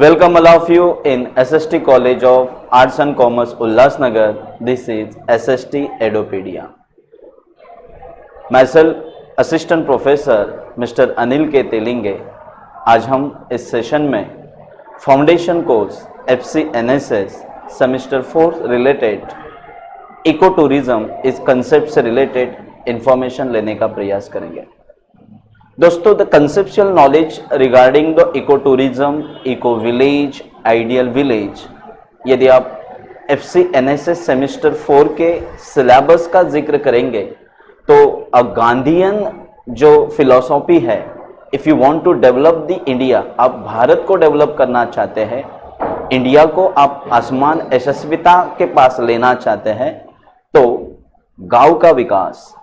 Welcome all of you in SST College of Arts and Commerce Ulhasnagar. This is SST Edupedia. Myself Assistant Professor Mr. Anil K. Telinge. आज हम इस session में foundation course FC NSS semester 4 related eco tourism इस concept से related information लेने का प्रयास करेंगे। दोस्तों, the conceptual knowledge regarding the eco tourism, eco village, ideal village, यदि आप FC NSS सेमेस्टर 4 के सिलेबस का जिक्र करेंगे तो अ गांधीयन जो फिलॉसफी है, if you want to develop the India, आप भारत को डेवलप करना चाहते हैं, इंडिया को आप आसमान यशस्विता के पास लेना चाहते हैं, तो गांव का विकास,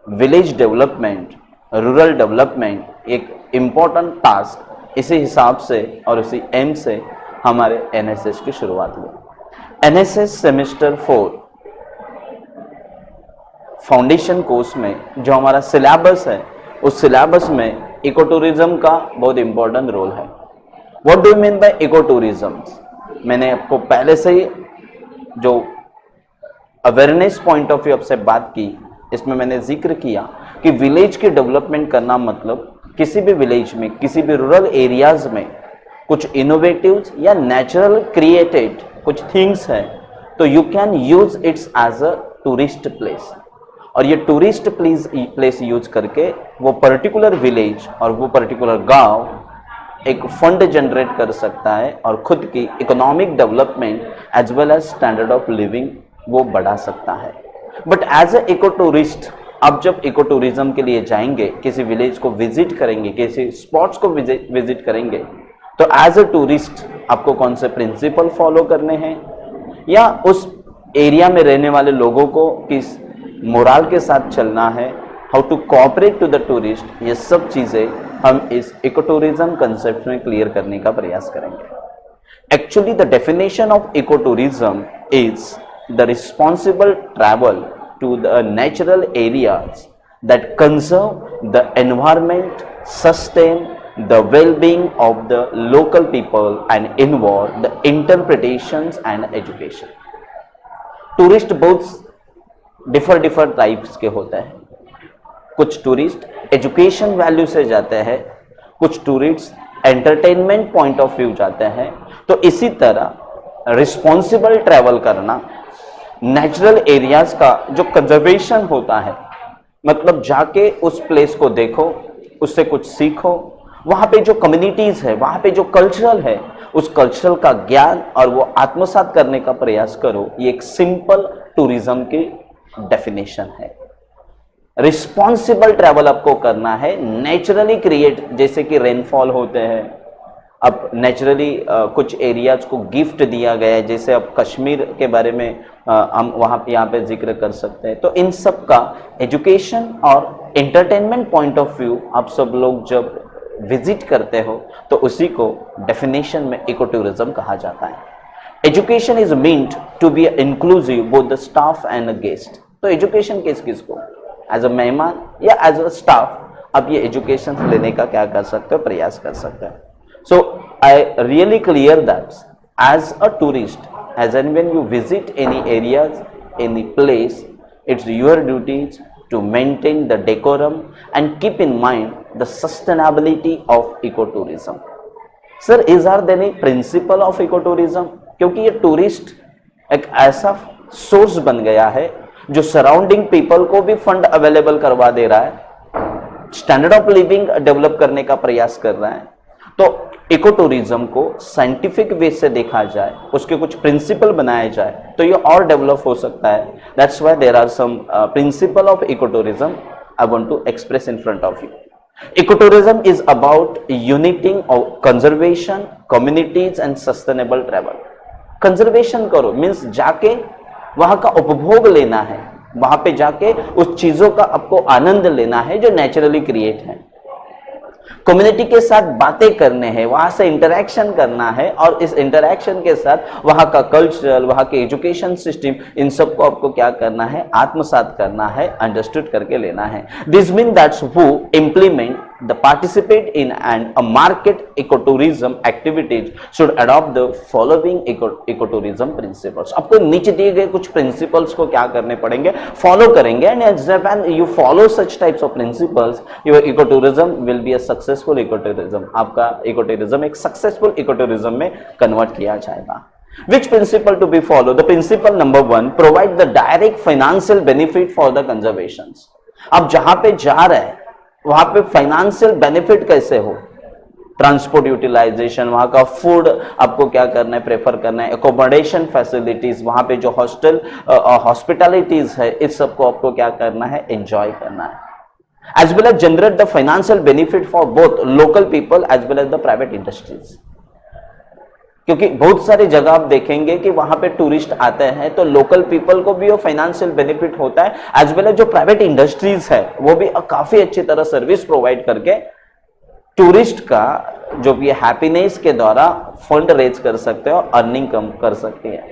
विलेज डेवलपमेंट, रूरल डेवलपमेंट एक इम्पोर्टेंट टास्क, इसी हिसाब से और इसी एम से हमारे एनएसएस की शुरुआत हुई। एनएसएस सेमेस्टर 4 फाउंडेशन कोर्स में जो हमारा सिलेबस है, उस सिलेबस में इको टूरिज्म का बहुत इंपॉर्टेंट रोल है। What do you mean by eco tourism? मैंने आपको पहले से ही जो अवेयरनेस पॉइंट ऑफ व्यू आपसे बात की, इसमें मैंने जिक्र किया कि विलेज की डेवलपमेंट करना मतलब किसी भी विलेज में, किसी भी रूरल एरियाज में कुछ इनोवेटिव्स या नेचुरल क्रिएटेड कुछ थिंग्स है, तो you can use its as a tourist place, और ये टूरिस्ट प्लेस यूज करके वो पर्टिकुलर विलेज और वो पर्टिकुलर गांव एक फंड जनरेट कर सकता है और खुद की economic development as well as standard of living वो बढ़ा सकता है। But as a eco tourist, आप जब इको टूरिज्म के लिए जाएंगे, किसी विलेज को विजिट करेंगे, किसी स्पॉट्स को विजिट करेंगे, तो एज ए टूरिस्ट आपको कौन से प्रिंसिपल फॉलो करने हैं या उस एरिया में रहने वाले लोगों को किस मोरल के साथ चलना है, how to cooperate to the tourist, ये सब चीजें हम इस इको टूरिज्म कंसेप्ट में क्लियर करने का प्रयास करेंगे। Actually the definition of eco tourism is the responsible travel to the natural areas that conserve the environment, sustain the well-being of the local people and involve the interpretations and education. Tourist बहुत different types के होते हैं। कुछ tourist education value से जाते हैं, कुछ tourist entertainment point of view जाते हैं। तो इसी तरह रिस्पॉन्सिबल ट्रैवल करना, नेचुरल एरियाज का जो कंजर्वेशन होता है, मतलब जाके उस प्लेस को देखो, उससे कुछ सीखो, वहां पे जो कम्युनिटीज है, वहां पे जो कल्चरल है, उस कल्चरल का ज्ञान और वो आत्मसात करने का प्रयास करो, ये एक सिंपल टूरिज्म की डेफिनेशन है। रिस्पॉन्सिबल ट्रैवल आपको करना है, नेचुरली क्रिएट, जैसे कि रेनफॉल होते हैं, अब नेचुरली कुछ एरियाज को गिफ्ट दिया गया है, जैसे अब कश्मीर के बारे में हम वहाँ पे यहाँ पे जिक्र कर सकते हैं। तो इन सब का एजुकेशन और एंटरटेनमेंट पॉइंट ऑफ व्यू आप सब लोग जब विजिट करते हो, तो उसी को डेफिनेशन में इको टूरिज्म कहा जाता है। Education is meant to be inclusive both the staff and the guest. तो एजुकेशन किसको, एज अ मेहमान या एज अ स्टाफ, आप ये एजुकेशन लेने का क्या कर सकते हो, प्रयास कर सकते हो। So I really clear that as a tourist, as and when you visit any areas, any place, it's your duties to maintain the decorum and keep in mind the sustainability of ecotourism. Sir, are there any principle of ecotourism? क्योंकि ये tourist एक ऐसा source बन गया है जो surrounding people को भी फंड अवेलेबल करवा दे रहा है, स्टैंडर्ड ऑफ लिविंग डेवलप करने का प्रयास कर रहा है। तो इको टूरिज्म को साइंटिफिक वे से देखा जाए, उसके कुछ प्रिंसिपल बनाए जाए, तो ये और डेवलप हो सकता है। That's why there are some principle of eco tourism I want to express in front of you. Eco tourism is about uniting of conservation, communities and sustainable travel. Conservation करो means जाके वहां का उपभोग लेना है, वहां पे जाके उस चीजों का आपको आनंद लेना है जो नेचुरली क्रिएट है। कम्युनिटी के साथ बातें करने हैं, वहां से इंटरेक्शन करना है, और इस इंटरेक्शन के साथ वहां का कल्चरल, वहां के एजुकेशन सिस्टम, इन सबको आपको क्या करना है, आत्मसात करना है, अंडरस्टूड करके लेना है। This mean that's who implement the participate in and a market ecotourism activities should adopt the following ecotourism principles. आपको नीचे दिए गए कुछ principles को क्या करने पड़ेंगे, follow करेंगे, and when you follow such types of principles, your ecotourism will be a successful ecotourism. आपका ecotourism एक successful ecotourism में convert किया जाएगा. Which principle to be followed? The principle number 1, provide the direct financial benefit for the conservations. अब जहां पे जा रहे हैं वहां पे फाइनेंशियल बेनिफिट कैसे हो, ट्रांसपोर्ट यूटिलाइजेशन, वहां का फूड आपको क्या करना है, प्रेफर करना है, एकोमोडेशन फैसिलिटीज, वहां पे जो हॉस्टल हॉस्पिटैलिटीज है, इस सबको आपको क्या करना है, एंजॉय करना है, as well as generate the financial benefit for both local people as well as the private industries. क्योंकि बहुत सारी जगह आप देखेंगे कि वहां पे टूरिस्ट आते हैं तो लोकल पीपल को भी वो फाइनेंशियल बेनिफिट होता है, एज वेल एज जो प्राइवेट इंडस्ट्रीज है वो भी काफी अच्छी तरह सर्विस प्रोवाइड करके टूरिस्ट का जो भी हैप्पीनेस के द्वारा फंड रेज कर सकते हैं और अर्निंग कम कर सकती है.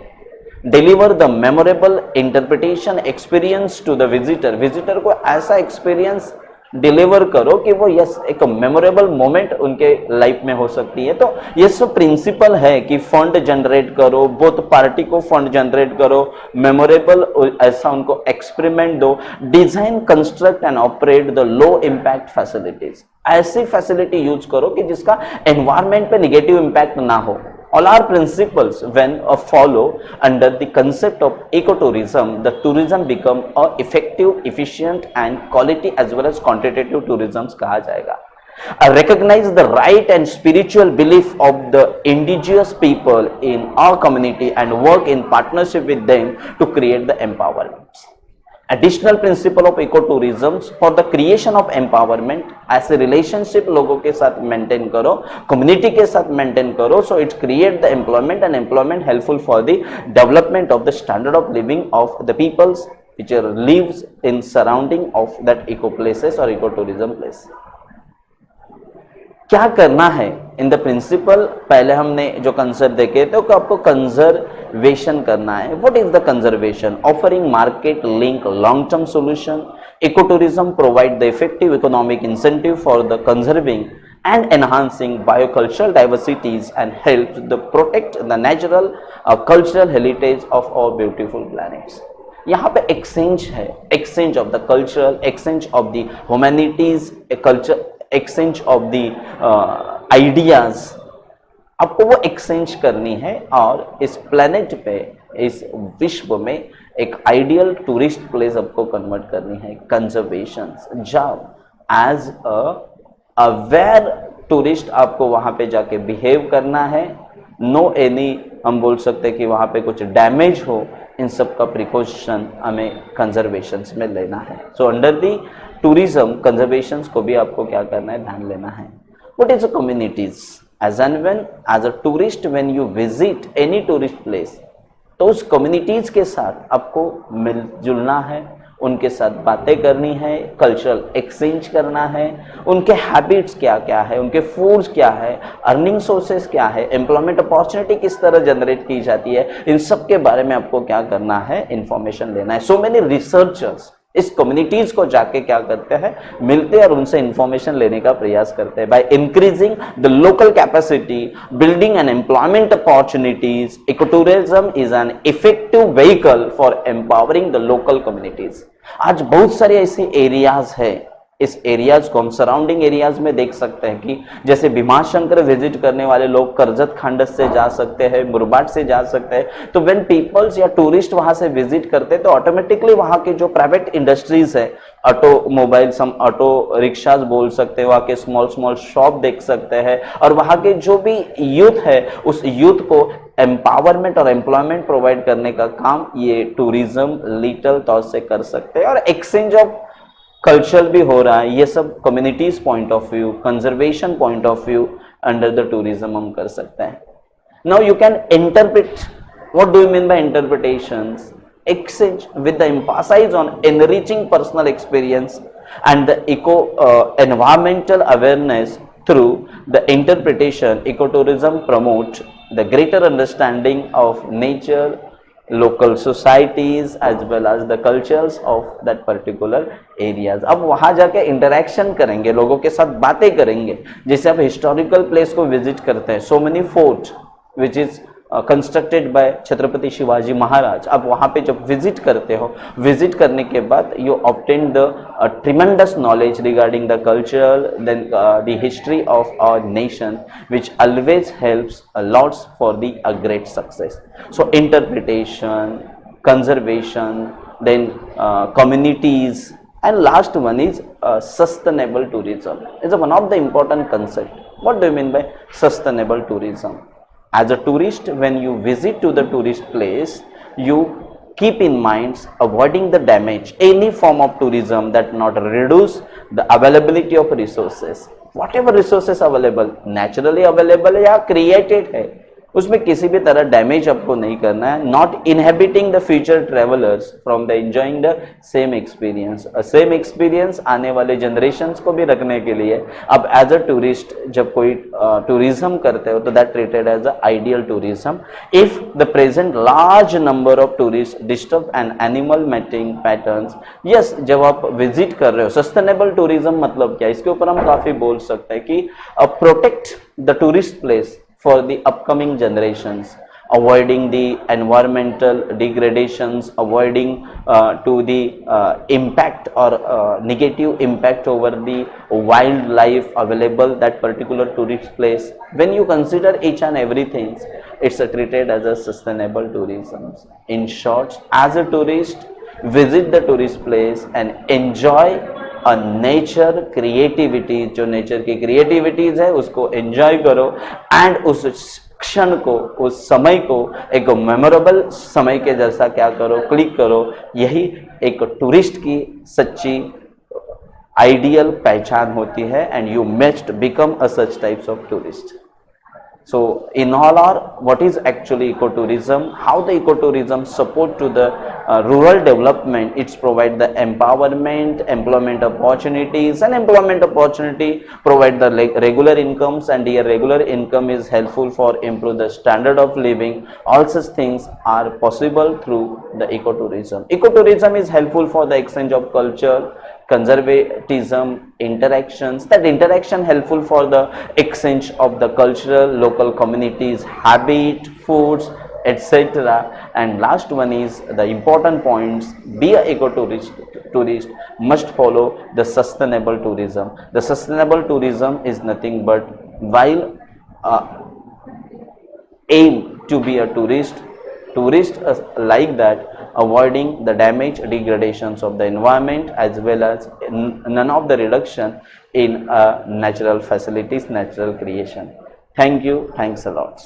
Deliver the memorable interpretation experience to the visitor. Visitor को ऐसा एक्सपीरियंस डिलीवर करो कि वो यस एक मेमोरेबल मोमेंट उनके लाइफ में हो सकती है. तो ये सब प्रिंसिपल है कि फंड जनरेट करो, बोथ पार्टी को फंड जनरेट करो, मेमोरेबल ऐसा उनको एक्सपेरिमेंट दो, design construct and operate the low impact facilities. ऐसी फैसिलिटी यूज करो कि जिसका एनवायरमेंट पे निगेटिव इम्पैक्ट ना हो. All our principles when follow under the concept of ecotourism, the tourism become a effective, efficient and quality as well as quantitative tourism कहा जाएगा. Recognize the right and spiritual belief of the indigenous people in our community and work in partnership with them to create the empowerment. Additional principle of ecotourism for the creation of empowerment, ऐसे relationship लोगों के साथ maintain करो, community के साथ maintain करो, so it create the employment and employment helpful for the development of the standard of living of the peoples which lives in surrounding of that eco places or ecotourism place. क्या करना है in the principal, पहले हमने जो concept देखे थे कि आपको कंजर्वेशन करना है. What is the conservation? Offering market link long term solution. Ecotourism provide the effective economic incentive for the conserving and enhancing biocultural diversities and help to protect the natural cultural heritage of our beautiful planets. यहाँ पे exchange है, exchange of the cultural, exchange of the humanities, culture, exchange of the ideas. आपको वो exchange करनी है और इस planet पे, इस विश्व में एक आइडियल टूरिस्ट प्लेस आपको कन्वर्ट करनी है. कंजर्वेशन, जब एज अवेयर टूरिस्ट आपको वहां पे जाके बिहेव करना है. नो एनी, हम बोल सकते हैं कि वहां पे कुछ डैमेज हो, इन सब का प्रिकॉशन हमें कंजर्वेशन में लेना है. So under the tourism conservation को भी आपको क्या करना है, ध्यान लेना है. What is communities? As and when as a tourist when you visit any tourist place, तो उस कम्युनिटीज के साथ आपको मिलजुलना है, उनके साथ बातें करनी है, कल्चरल एक्सचेंज करना है, उनके हैबिट्स क्या क्या है, उनके फूड्स क्या है, अर्निंग सोर्सेस क्या है, एम्प्लॉयमेंट अपॉर्चुनिटी किस तरह जनरेट की जाती है, इन सब के बारे में आपको क्या करना है, इंफॉर्मेशन लेना है. सो मेनी रिसर्चर्स इस कम्युनिटीज को जाके क्या करते हैं, मिलते हैं और उनसे इंफॉर्मेशन लेने का प्रयास करते हैं. By increasing the local capacity, building and employment opportunities, ecotourism is an effective vehicle for empowering the local communities. आज बहुत सारे ऐसे एरियाज है, इस एरियाज को हम सराउंडिंग एरियाज में देख सकते हैं कि जैसे भीमाशंकर विजिट करने वाले लोग करजत खंड से जा सकते हैं, मुरबाट से जा सकते हैं. तो व्हेन पीपल्स या टूरिस्ट वहां से विजिट करते हैं तो ऑटोमेटिकली वहां के जो प्राइवेट इंडस्ट्रीज है, ऑटोमोबाइल्स, हम ऑटो रिक्शाज बोल सकते हैं, वहां के स्मॉल स्मॉल शॉप देख सकते हैं, और वहां के जो भी यूथ है उस यूथ को एम्पावरमेंट और एम्प्लॉयमेंट प्रोवाइड करने का काम ये टूरिज्म लिटिल तौर से कर सकते हैं. और एक्सचेंज ऑफ कल्चर भी हो रहा है. ये सब communities point of view, conservation point of view under the tourism हम कर सकते हैं. Now you can interpret. What do you mean bye interpretations? Exchange with the emphasis on enriching personal experience and the environmental awareness through the interpretation. Ecotourism promote the greater understanding of nature, local societies as well as the cultures of that particular areas. अब वहाँ जाके interaction करेंगे, लोगों के साथ बातें करेंगे, जैसे आप हिस्टोरिकल प्लेस को विजिट करते हैं, so many fort which is constructed by Chhatrapati Shivaji Maharaj, आप वहाँ पे जब विजिट करते हो, विजिट करने के बाद you obtain the tremendous knowledge regarding the culture, then the history of our nation, which always helps a lot for the a great success. So interpretation, conservation, then communities, and last one is sustainable tourism. It's one of the important concept. What do you mean by sustainable tourism? As a tourist, when you visit to the tourist place, you keep in mind avoiding the damage, any form of tourism that not reduce the availability of resources. Whatever resources available, naturally available या created है, उसमें किसी भी तरह damage आपको नहीं करना है. Not inhabiting the future travellers from the enjoying the same experience. Same experience आने वाले जनरेशन्स को भी रखने के लिए अब एज अ टूरिस्ट जब कोई टूरिज्म करते हो तो that treated as a ideal tourism. If the present large number of tourist disturb and animal mating patterns, yes, जब आप विजिट कर रहे हो, सस्टेनेबल टूरिज्म मतलब क्या, इसके ऊपर हम काफी बोल सकते हैं कि protect the tourist place for the upcoming generations, avoiding the environmental degradations, avoiding to the impact or negative impact over the wildlife available that particular tourist place. When you consider each and everything, it's treated as a sustainable tourism. In short, as a tourist, visit the tourist place and enjoy nature creativity, जो nature की क्रिएटिविटीज है उसको enjoy करो, and उस क्षण को, उस समय को एक मेमोरेबल समय के जैसा क्या करो, क्लिक करो. यही एक टूरिस्ट की सच्ची आइडियल पहचान होती है, and you must become a such types of tourist. So in all our, what is actually ecotourism, how the ecotourism support to the rural development, it's provide the empowerment, employment opportunities, and employment opportunity provide the regular incomes, and your regular income is helpful for improve the standard of living. All such things are possible through the ecotourism. Ecotourism is helpful for the exchange of culture, conservatism, interactions. That interaction helpful for the exchange of the cultural, local communities, habit, foods, etc. And last one is the important points. Be a tourist must follow the sustainable tourism. The sustainable tourism is nothing but while aim to be a tourist like that, avoiding the damage, degradations of the environment, as well as none of the reduction in natural facilities, natural creation. Thank you. Thanks a lot.